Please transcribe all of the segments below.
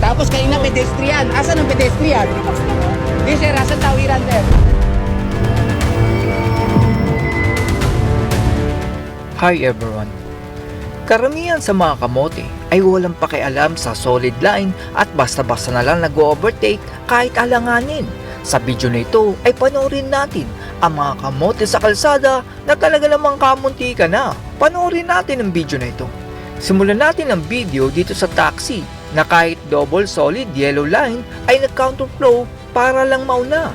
Tapos kanina pedestrian. Asan ang pedestrian? Di sir, asan tawiran sir? Hi everyone! Karamihan sa mga kamote ay walang pakialam sa solid line at basta-basta na lang nag-overtake kahit alanganin. Sa video na ito ay panoorin natin ang mga kamote sa kalsada na talaga namang kamunti ka na. Panoorin natin ang video na ito. Simulan natin ang video dito sa taxi na kahit double solid yellow line ay nag-counterflow para lang mauna.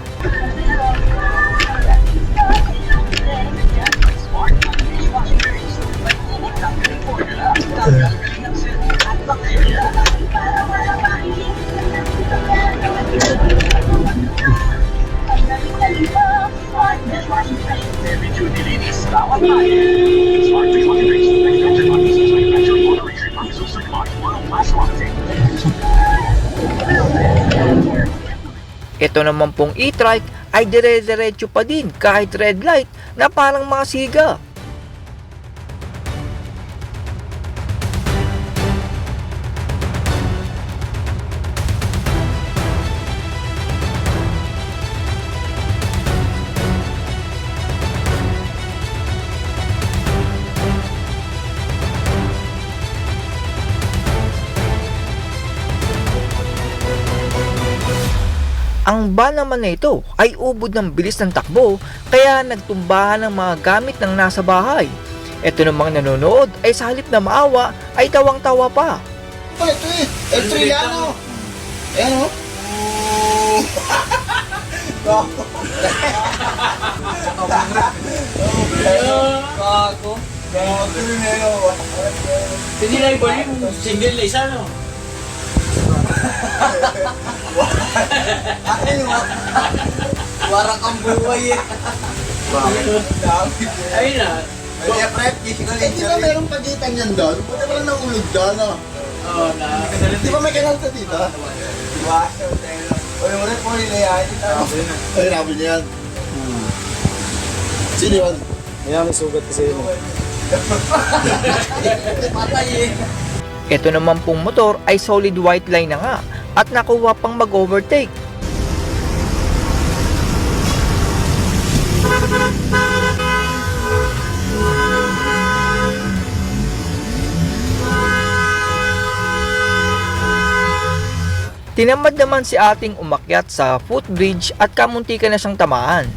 Ito naman pong e-trike ay dire-diretso pa din kahit red light na parang mga siga. Ang van naman na ito ay ubod ng bilis ng takbo kaya nagtumbahan ng mga gamit ng nasa bahay. Ito namang nanonood ay sa halip na maawa ay tawang-tawa pa. Ito L3 yan o. Ayan o. Kako. Hindi na iba yung single na isa, no? Warang kang buhay eh. Ayun na. Kaya prep, di ba merong pagitan yan doon? Buti ba lang naulog dyan o? Oo, na. Di ba may kanal ka dito? Diba? Uy, ulit po nila yan. Ay, nabi niya yan. Sino yun? Kaya may sugat kasi yun. Patay eh. Ito naman pong motor ay solid white line na nga at nakuha pang mag-overtake. Tinamad naman si ating umakyat sa footbridge at kamuntikan na siyang tamaan.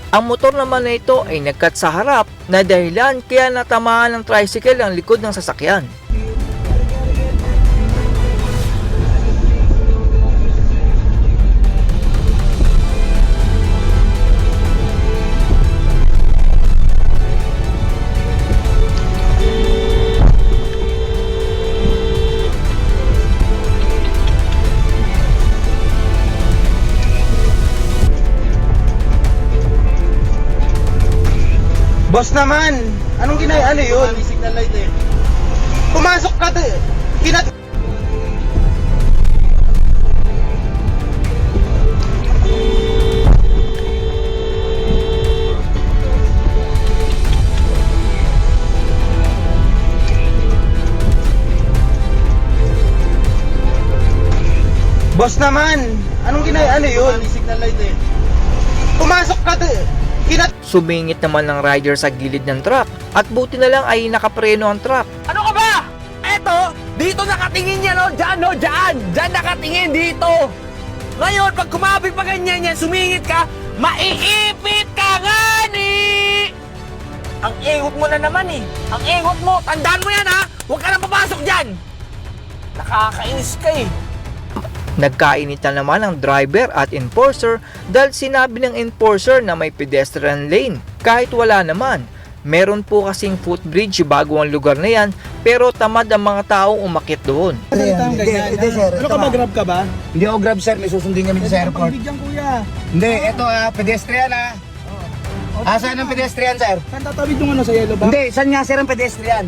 Ang motor naman na ito ay nagkat sa harap na dahilan kaya natamaan ng tricycle ang likod ng sasakyan. Boss naman! Anong ano yun? May signal light eh. Pumasok ka to! Boss naman! Anong ano yun? May signal light eh. Pumasok ka to! Sumingit naman ng rider sa gilid ng truck at buti na lang ay nakapreno ang truck. Ano ka ba? Eto, dito nakatingin yan o. Diyan o, diyan. Diyan nakatingin dito. Ngayon, pag kumabig pa ganyan yan, sumingit ka, maiipit ka nga ni. Ang ingot mo na naman eh. Ang ingot mo. Tandaan mo yan ha. Huwag ka na papasok dyan. Nakakainis ka eh. Nagkainitan naman ang driver at enforcer dahil sinabi ng enforcer na may pedestrian lane kahit wala naman. Meron po kasing footbridge bago ang lugar na yan pero tamad ang mga taong umakyat doon. Hindi sir. Ano ka ba, grab ka ba? Hindi ako grab sir, may susundin kami sa airport. Pagbigyan kuya. Hindi, ito pedestrian Asan ang pedestrian sir? Saan tatawid yung ano sa yellow ba? Hindi, saan nga sir ang pedestrian?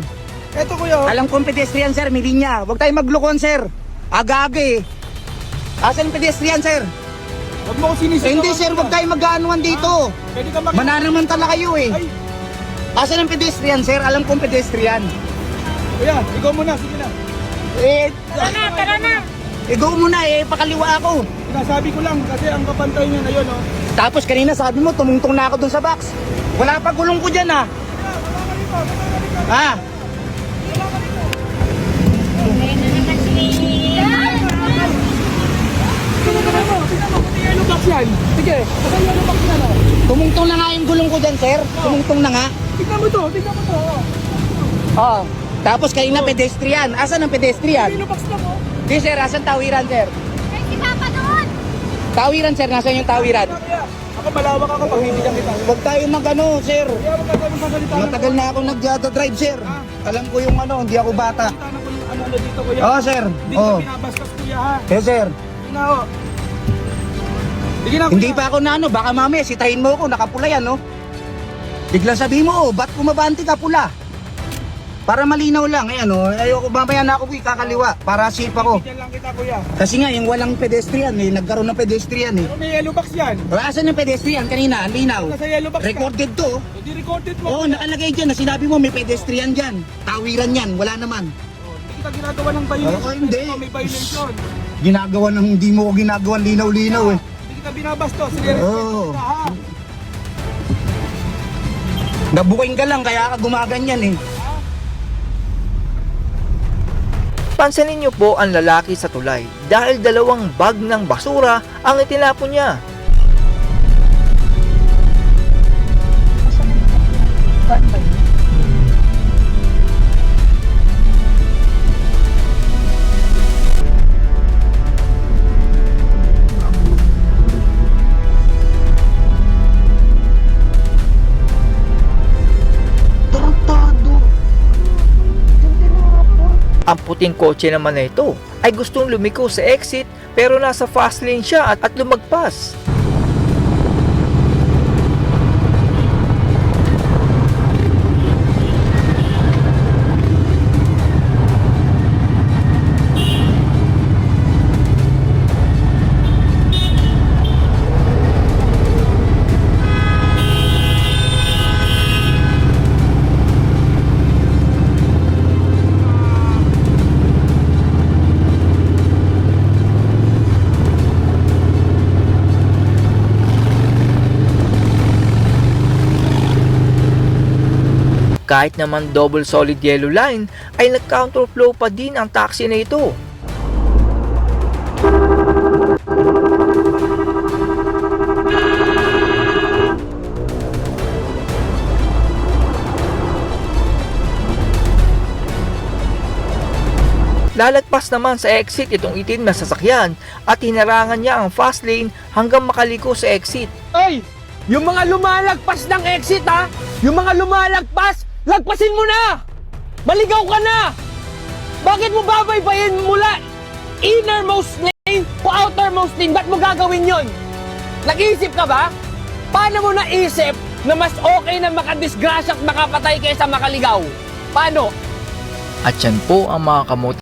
Eto kuya. Alam kong pedestrian sir, may linya. Huwag tayong maglukon sir. Aga-aga eh. Asan ang pedestrian, sir? Huwag mo ko sinisip. Eh, hindi, sir. Huwag tayo mag-aanuan dito. Pwede ka mag... Mananamantala kayo eh. Ay, Asan ang pedestrian, sir? Alam kong pedestrian. kuya, ikaw muna. Sige na. Eh, Tara na! go muna eh. Pakaliwa ako. Sinasabi ko lang kasi ang kapantay niya na yun, oh. Tapos kanina sabi mo, tumungtong na ako dun sa box. Wala pa gulong ko dyan, ha? Ha? Yellow box yan. Sige, basta yellow box yan, oh. Tumungtong na nga yung gulong ko dyan, sir. Tumungtong na nga. Tignan mo to, oh. Oh. Tapos kanina pedestrian. Asan ang pedestrian? Yellow box lang, oh. Di, sir. Asan tawiran, sir? Ay, si Papa doon! Tawiran, sir. Nasaan yung tawiran? Kaya, ako malawak ako pag bibigyan kita. Huwag tayo mag-ano, sir. Kaya wag ka tayo magsasalita. Matagal na ako nag-drive, sir. Alam ko yung ano, hindi ako bata. Salita na ko yung ano dito, kuya. Oo, sir. Hindi Oo. ka pinabastos, kuya, ha. Yes, sir. Sige na, oh. Sige na, Hindi kuya. pa ako na ano, baka mamaya sitahin mo ako, nakapula yan, no? Biglang sabihin mo, oh, ba't kumabanti ka pula? Para malinaw lang, eh ano, ayoko, mamaya na ako kakaliwa, para safe ako. Bigyan lang kita, kuya. Kasi nga, yung walang pedestrian, eh, nagkaroon ng pedestrian, eh. Pero may yellow box yan. O, asan yung pedestrian kanina? Ang linaw. Nasa yellow box ka. Recorded to. Hindi recorded mo. Oo, nakalagay dyan na sinabi mo may pedestrian dyan. Tawiran yan, wala naman. Hindi kita ginagawa ng violation. Oo, hindi. Ito, may violation. Ginagawa ng hindi mo ko ginagawa linaw-linaw, eh. Hindi kita binabastos. Sige, Oo. kita, ha. Nabuking ka lang, kaya ka gumaganyan, eh. Pansinin niyo po ang lalaki sa tulay dahil dalawang bag ng basura ang itinapon niya. Ang puting kotse naman na ito ay gustong lumiko sa exit pero nasa fast lane siya at lumagpas. Kahit naman double solid yellow line ay nag-counterflow pa din ang taxi na ito. Lalagpas naman sa exit itong itim na sasakyan at hinarangan niya ang fast lane hanggang makaliko sa exit. Ay! Yung mga lumalagpas ng exit, ha? Yung mga lumalagpas, lagpasin mo na! Maligaw ka na! Bakit mo babaybayin mula innermost lane o outermost lane? Ba't mo gagawin yon? Nag-iisip ka ba? Paano mo naisip na mas okay na makadisgrasya at makapatay kaysa makaligaw? Paano? At yan po ang mga kamote